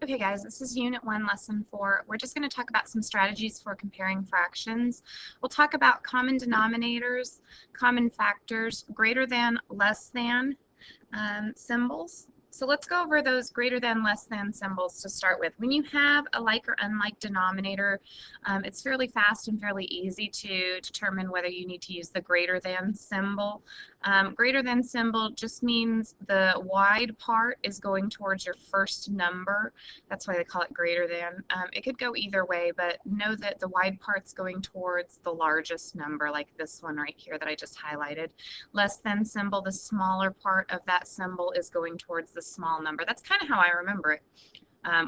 Okay guys, this is Unit 1, Lesson 4. We're just going to talk about some strategies for comparing fractions. We'll talk about common denominators, common factors, greater than, less than symbols. So let's go over those greater than, less than symbols to start with. When you have a like or unlike denominator, it's fairly fast and fairly easy to determine whether you need to use the greater than symbol. Greater than symbol just means the wide part is going towards your first number. That's why they call it greater than. It could go either way, but know that the wide part's going towards the largest number, like this one right here that I just highlighted. Less than symbol, the smaller part of that symbol is going towards the small number. That's kind of how I remember it.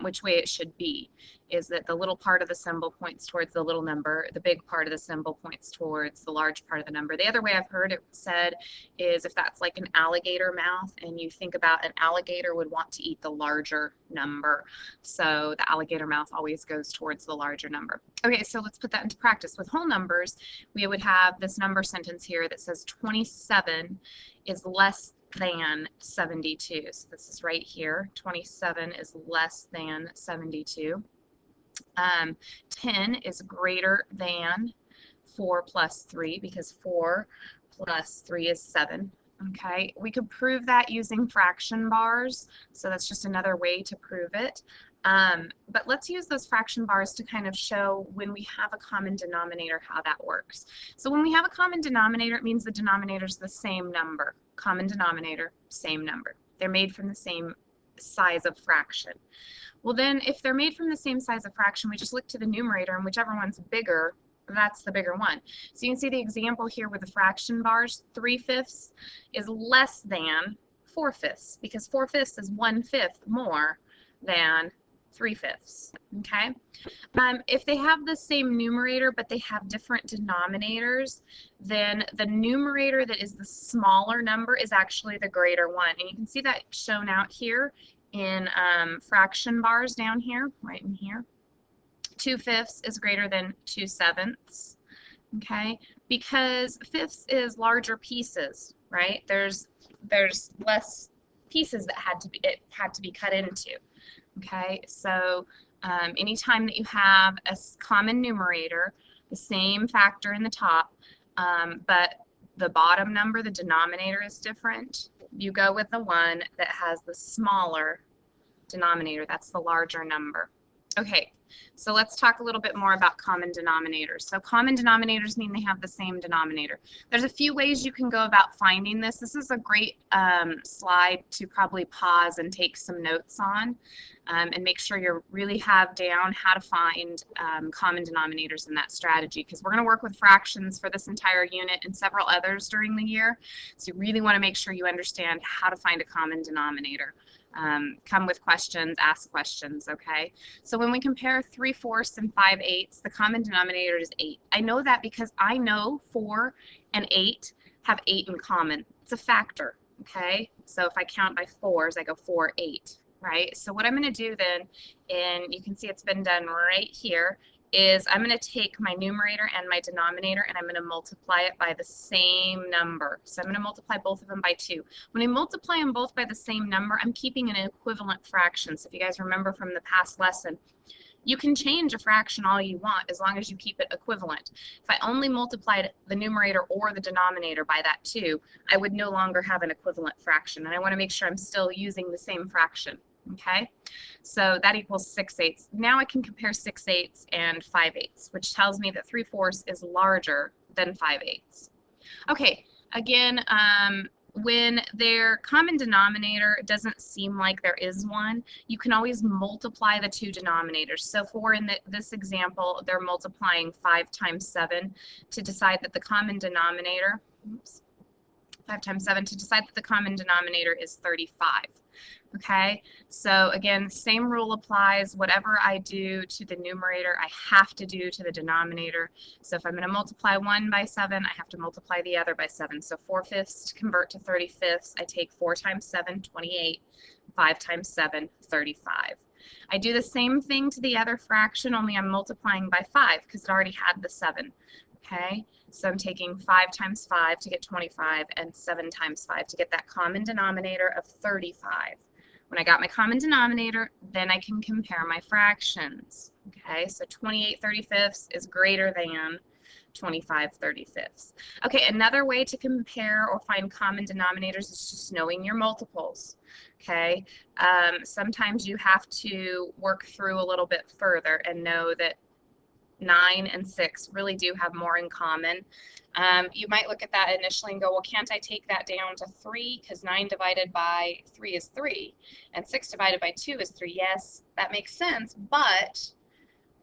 Which way it should be is that the little part of the symbol points towards the little number, the big part of the symbol points towards the large part of the number. The other way I've heard it said is if that's like an alligator mouth and you think about an alligator would want to eat the larger number, so the alligator mouth always goes towards the larger number. Okay, so let's put that into practice. With whole numbers, we would have this number sentence here that says 27 is less than 72. So this is right here. 27 is less than 72. 10 is greater than 4 plus 3 because 4 plus 3 is 7. Okay, we could prove that using fraction bars, so that's just another way to prove it. But let's use those fraction bars to kind of show when we have a common denominator how that works. So when we have a common denominator, it means the denominator is the same number. Common denominator, same number. They're made from the same size of fraction. Well then, if they're made from the same size of fraction, we just look to the numerator, and whichever one's bigger, that's the bigger one. So you can see the example here with the fraction bars. 3/5 is less than 4/5 because 4/5 is 1/5 more than 3/5. Okay? If they have the same numerator but they have different denominators, then the numerator that is the smaller number is actually the greater one. And you can see that shown out here in fraction bars down here, right in here. 2/5 is greater than 2/7. Okay? Because fifths is larger pieces, right? There's less pieces that had to be cut into. Okay, so anytime that you have a common numerator, the same factor in the top, but the bottom number, the denominator is different, you go with the one that has the smaller denominator. That's the larger number. Okay, so let's talk a little bit more about common denominators. So common denominators mean they have the same denominator. There's a few ways you can go about finding this. This is a great slide to probably pause and take some notes on and make sure you really have down how to find common denominators in that strategy, because we're going to work with fractions for this entire unit and several others during the year. So you really want to make sure you understand how to find a common denominator. Come with questions, ask questions, okay? So when we compare 3/4 and 5/8, the common denominator is 8. I know that because I know 4 and 8 have 8 in common. It's a factor, okay? So if I count by 4s, I go 4, 8, right? So what I'm going to do then, and you can see it's been done right here, is I'm going to take my numerator and my denominator and I'm going to multiply it by the same number. So I'm going to multiply both of them by 2. When I multiply them both by the same number, I'm keeping an equivalent fraction. So if you guys remember from the past lesson, you can change a fraction all you want as long as you keep it equivalent. If I only multiplied the numerator or the denominator by that 2, I would no longer have an equivalent fraction. And I want to make sure I'm still using the same fraction. Okay, so that equals 6/8. Now I can compare 6/8 and 5/8, which tells me that 3/4 is larger than 5/8. Okay, again, when their common denominator doesn't seem like there is one, you can always multiply the two denominators. So for in this example, they're multiplying 5 times 7 to decide that the common denominator, 5 times 7 to decide that the common denominator is 35. Okay, so again, same rule applies. Whatever I do to the numerator, I have to do to the denominator. So if I'm going to multiply one by 7, I have to multiply the other by 7. So 4/5 to convert to 35ths, I take 4 times 7, 28, 5 times 7, 35. I do the same thing to the other fraction, only I'm multiplying by 5 because it already had the 7. Okay, so I'm taking 5 times 5 to get 25 and 7 times 5 to get that common denominator of 35. When I got my common denominator, then I can compare my fractions. Okay, so 28/35 is greater than 25/35. Okay, another way to compare or find common denominators is just knowing your multiples. Okay, sometimes you have to work through a little bit further and know that 9 and 6 really do have more in common. You might look at that initially and go, well, can't I take that down to 3? Because 9 divided by 3 is 3, and 6 divided by 2 is 3. Yes, that makes sense, but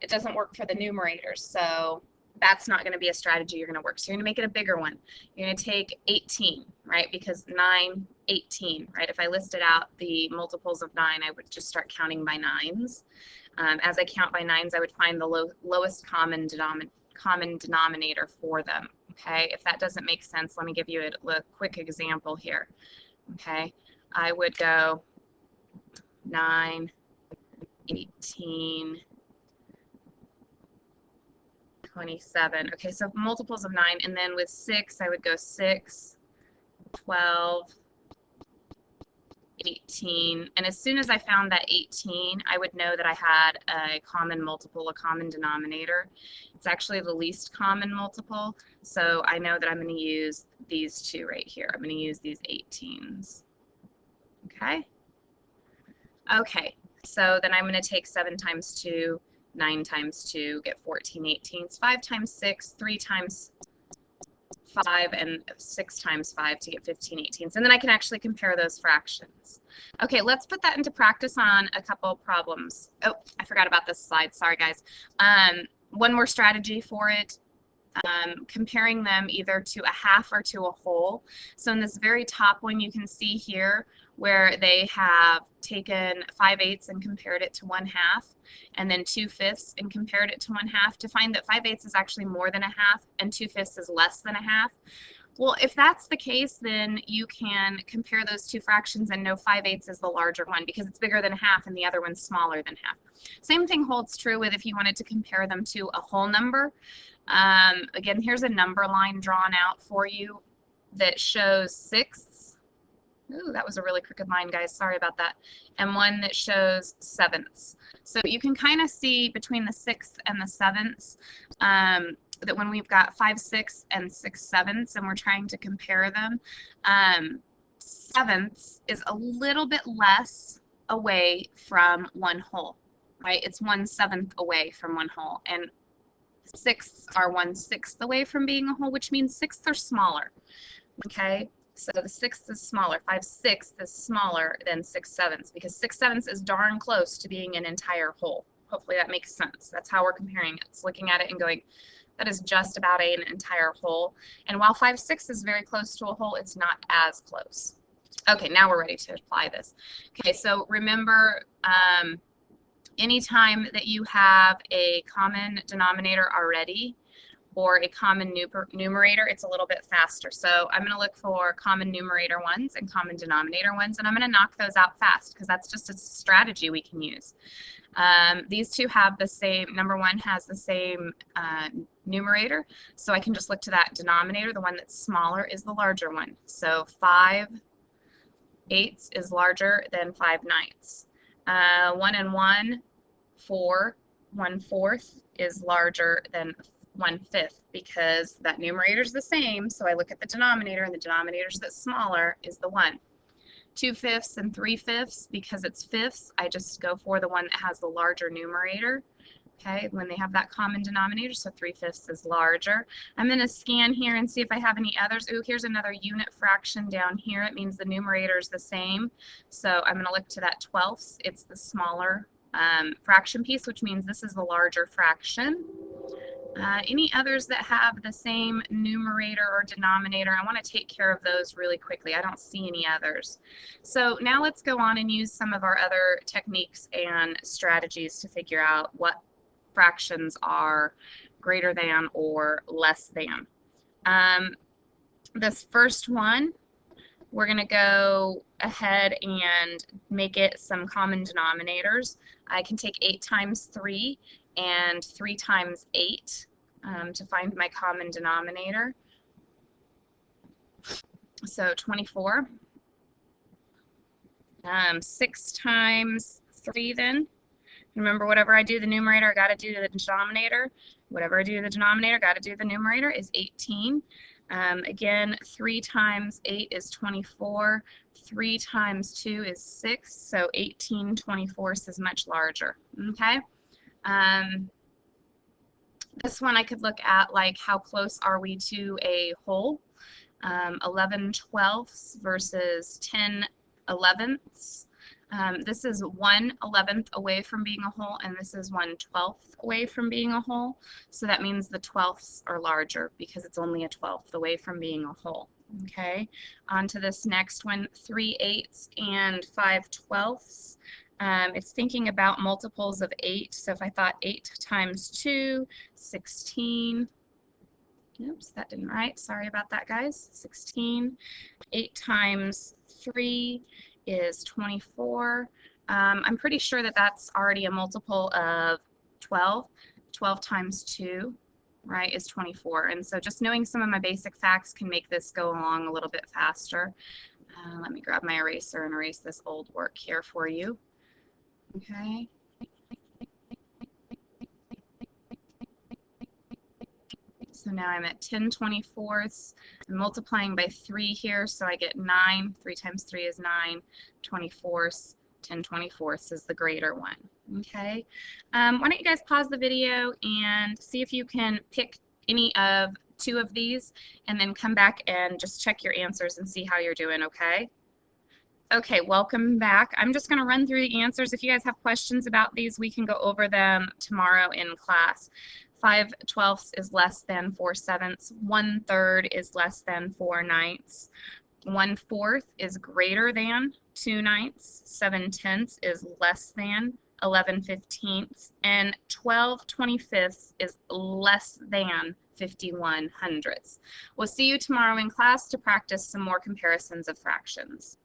it doesn't work for the numerators. So that's not going to be a strategy you're going to work. So you're going to make it a bigger one. You're going to take 18, right? Because 9, 18, right? If I listed out the multiples of 9, I would just start counting by 9s. As I count by 9s, I would find the lowest common denominator for them. Okay, if that doesn't make sense, let me give you a quick example here. Okay, I would go 9, 18, 27. Okay, so multiples of 9, and then with 6, I would go 6, 12, 18, and as soon as I found that 18, I would know that I had a common multiple, a common denominator. It's actually the least common multiple, so I know that I'm going to use these two right here. I'm going to use these 18s. Okay? Okay, so then I'm going to take 7 times 2, 9 times 2, get 14 18s, 5 times 6, 3 times 5, and 6 times 5 to get 15 18s. And then I can actually compare those fractions. Okay, let's put that into practice on a couple problems. Oh, I forgot about this slide. Sorry, guys. One more strategy for it. Comparing them either to a half or to a whole. So in this very top one, you can see here where they have taken 5/8 and compared it to 1/2, and then 2/5 and compared it to 1/2 to find that 5/8 is actually more than a half and 2/5 is less than a half. Well, if that's the case, then you can compare those two fractions and know 5/8 is the larger one because it's bigger than a half and the other one's smaller than half. Same thing holds true with if you wanted to compare them to a whole number. Again, here's a number line drawn out for you that shows sixths. Ooh, that was a really crooked line, guys. Sorry about that. And one that shows sevenths. So you can kind of see between the sixths and the sevenths that when we've got 5/6 and 6/7 and we're trying to compare them, sevenths is a little bit less away from one whole, right? It's 1/7 away from one whole, and sixths are 1/6 away from being a whole, which means sixths are smaller. Okay, so the sixth is smaller. 5/6 is smaller than 6/7 because 6/7 is darn close to being an entire whole. Hopefully that makes sense. That's how we're comparing it. It's looking at it and going, that is just about an entire whole. And while 5/6 is very close to a whole, it's not as close. Okay, now we're ready to apply this. Okay, so remember, anytime that you have a common denominator already or a common numerator, it's a little bit faster. So I'm going to look for common numerator ones and common denominator ones, and I'm going to knock those out fast because that's just a strategy we can use. These two have the same, number one has the same numerator, so I can just look to that denominator. The one that's smaller is the larger one. So 5/8 is larger than 5/9. 1 and 1, 4, 1/4 is larger than 1/5 because that numerator is the same. So I look at the denominator, and the denominator that's smaller is the 1. 2/5 and 3/5 because it's fifths. I just go for the one that has the larger numerator. Okay, when they have that common denominator, so 3/5 is larger. I'm going to scan here and see if I have any others. Ooh, here's another unit fraction down here. It means the numerator is the same. So I'm going to look to that 12ths. It's the smaller fraction piece, which means this is the larger fraction. Any others that have the same numerator or denominator, I want to take care of those really quickly. I don't see any others. So now let's go on and use some of our other techniques and strategies to figure out what fractions are greater than or less than. This first one, we're going to go ahead and make it some common denominators. I can take 8 times 3 and 3 times 8 to find my common denominator. So 24. 6 times 3 then. Remember, whatever I do the numerator, I got to do the denominator. Whatever I do the denominator, got to do the numerator is 18. Again, 3 times 8 is 24. 3 times 2 is 6. So 18 24ths is much larger. Okay. This one I could look at like how close are we to a whole. 11 twelfths versus 10 elevenths. This is 1/11th away from being a whole, and this is 1/12th away from being a whole. So that means the twelfths are larger because it's only a 12th away from being a whole. Okay, on to this next one, 3/8 and 5/12. It's thinking about multiples of 8. So if I thought 8 times 2, 16. Oops, that didn't write. Sorry about that, guys. 16. 8 times 3 is 24. I'm pretty sure that that's already a multiple of 12. 12 times 2, right, is 24. And so just knowing some of my basic facts can make this go along a little bit faster. Let me grab my eraser and erase this old work here for you. Okay. So now I'm at 10 24ths. I'm multiplying by 3 here, so I get 9. 3 times 3 is 9. 24ths. 10 24ths is the greater one. Okay. Why don't you guys pause the video and see if you can pick any of 2 of these, and then come back and just check your answers and see how you're doing, okay? Okay, welcome back. I'm just going to run through the answers. If you guys have questions about these, we can go over them tomorrow in class. 5/12 is less than 4/7. 1/3 is less than 4/9. 1/4 is greater than 2/9. 7/10 is less than 11/15. And 12/25 is less than 51/100. We'll see you tomorrow in class to practice some more comparisons of fractions.